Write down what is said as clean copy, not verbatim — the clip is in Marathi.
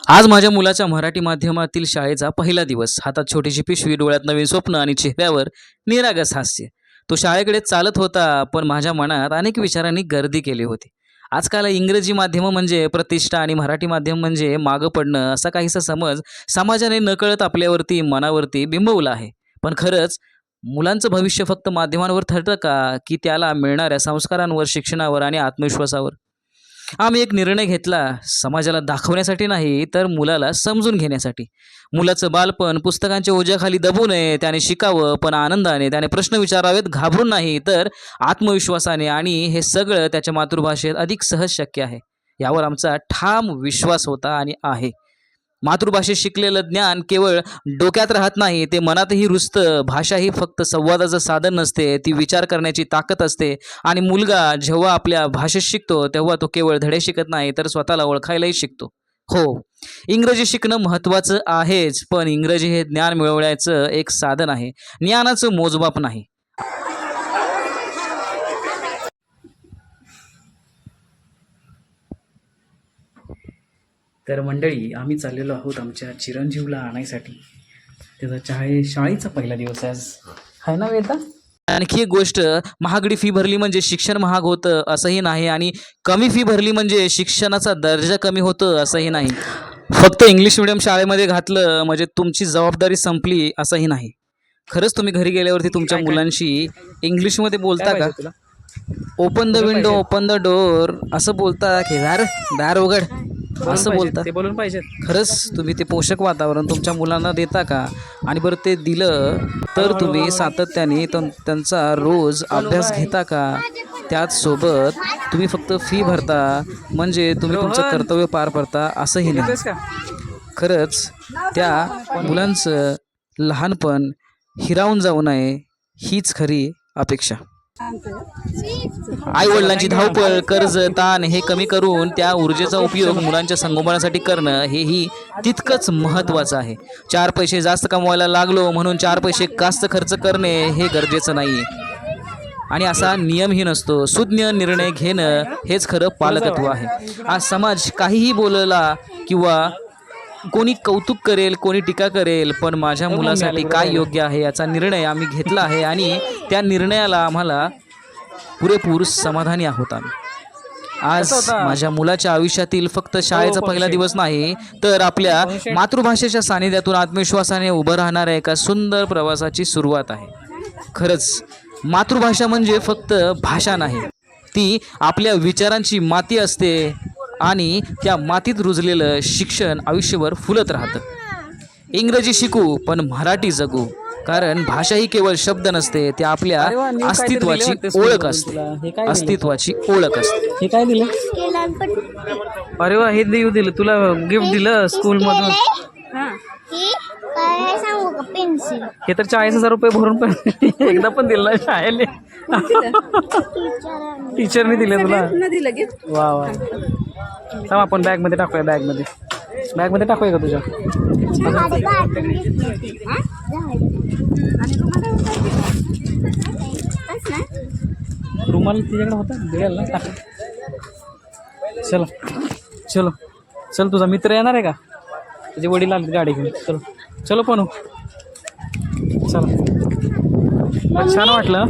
आज माझ्या मुलाच्या मराठी माध्यमातील शाळेचा पहिला दिवस. हातात छोटीशी पिशवी, डोळ्यात नवीन स्वप्न आणि चेहऱ्यावर निरागस हास्य. तो शाळेकडे चालत होता, पण माझ्या मनात अनेक विचारांनी गर्दी केली होती. आजकाल इंग्रजी माध्यम म्हणजे प्रतिष्ठा आणि मराठी माध्यम म्हणजे मागं पडणं, असा काहीसा समज समाजाने नकळत आपल्यावरती, मनावरती बिंबवला आहे. पण खरंच मुलांचं भविष्य फक्त माध्यमांवर ठरतं का, की त्याला मिळणाऱ्या संस्कारांवर, शिक्षणावर आणि आत्मविश्वासावर? आम्ही एक निर्णय घेतला, समाजाला दाखवण्यासाठी नाही, तर मुलाला समजून घेण्यासाठी. मुलाचं बालपण पुस्तकांच्या ओझ्याखाली दबू नये, त्याने शिकावं पण आनंदाने, त्याने प्रश्न विचारावेत घाबरून नाही, तर आत्मविश्वासाने. आणि हे सगळं त्याच्या मातृभाषेत अधिक सहज शक्य आहे, यावर आमचा ठाम विश्वास होता आणि आहे. मातृभाषेत शिकलेलं ज्ञान केवळ डोक्यात राहत नाही, ते मनातही रुजतं. भाषा ही फक्त संवादाचं साधन नसते, ती विचार करण्याची ताकद असते. आणि मुलगा जेव्हा आपल्या भाषेत शिकतो, तेव्हा तो केवळ धडे शिकत नाही, तर स्वतःला ओळखायलाही शिकतो. हो, इंग्रजी शिकणं महत्त्वाचं आहेच, पण इंग्रजी हे ज्ञान मिळवण्याचं एक साधन आहे, ज्ञानाचं मोजमाप नाही. तर मंडळी, आम्ही चाललेलो आहोत आमच्या चिरंजीवला आणायसाठी. त्याचा शाळेचा पहिला दिवस आज आहे ना वेदा. आणखी एक गोष्ट, महागडी फी भरली म्हणजे शिक्षण महाग होतं असंही नाही, आणि कमी फी भरली म्हणजे शिक्षणाचा दर्जा कमी होतं असंही नाही. फक्त इंग्लिश मिडियम शाळेमध्ये घातलं म्हणजे तुमची जबाबदारी संपली असंही नाही. खरंच तुम्ही घरी गेल्यावरती तुमच्या मुलांशी इंग्लिशमध्ये बोलता का? Open the window, open the door असं बोलता की दार उघड असं बोलता? ते बोलून पाहिजे. खरंच तुम्ही ते पोषक वातावरण तुमच्या मुलांना देता का? आणि बरं ते दिलं तर तुम्ही सातत्याने त्यांचा रोज अभ्यास घेता का? त्याचसोबत तुम्ही फक्त फी भरता म्हणजे तुम्ही तुमचं कर्तव्य पार पडता असंही नाही. खरंच त्या मुलांचं लहानपण हिरावून जाऊ नये, हीच खरी अपेक्षा. आई वडिलांची धावपळ, कर्ज, ताण हे कमी करून त्या ऊर्जेचा उपयोग मुलांच्या संगोपनासाठी करणं हेही तितकंच महत्त्वाचं आहे. 4 पैसे जास्त कमवायला लागलो म्हणून 4 पैसे जास्त खर्च करणे हे गरजेचं नाही, आणि असा नियमही नसतो. सुज्ञ निर्णय घेणं हेच खरं पालकत्व आहे. आज समाज काहीही बोलला किंवा कोणी कौतुक करेल, कोणी टीका करेल, पण माझ्या मुलासाठी काय योग्य आहे याचा निर्णय आम्ही घेतला आहे, आणि त्या निर्णयाला आम्हाला पुरेपूर समाधानी आहोत आम्ही. आज माझ्या मुलाच्या आयुष्यातील फक्त शाळेचा पहिला दिवस नाही, तर आपल्या मातृभाषेच्या सानिध्यातून आत्मविश्वासाने उभं राहणाऱ्या एका सुंदर प्रवासाची सुरुवात आहे. खरंच मातृभाषा म्हणजे फक्त भाषा नाही, ती आपल्या विचारांची माती असते, आणि त्या मातीत रुजलेलं शिक्षण आयुष्यभर फुलत राहतं. इंग्रजी शिकू पण मराठी जगू, कारण भाषा ही केवळ शब्द नसते, ती आपल्या अस्तित्वाची ओळख असते. अस्तित्वाची ओळख असते. हे काय दिलं? अरे वा, हे देऊ दिलं तुला, गिफ्ट दिलं स्कूल मधून. पेन्सिल हे तर 40,000 रुपये भरून पण एकदा पण दिलं नाही शाळेने. टीचरने दिले तुला? वा वा. थांब आपण बॅगमध्ये टाकूया. बॅगमध्ये टाकूया का तुझ्या? रुमाल तिच्याकडे होता, दिलेला ना, टाक. चलो चलो चल, तुझा मित्र येणार आहे का? त्याचे वडील आले गाडी घेऊन. चलो पण चला. छान वाटलं.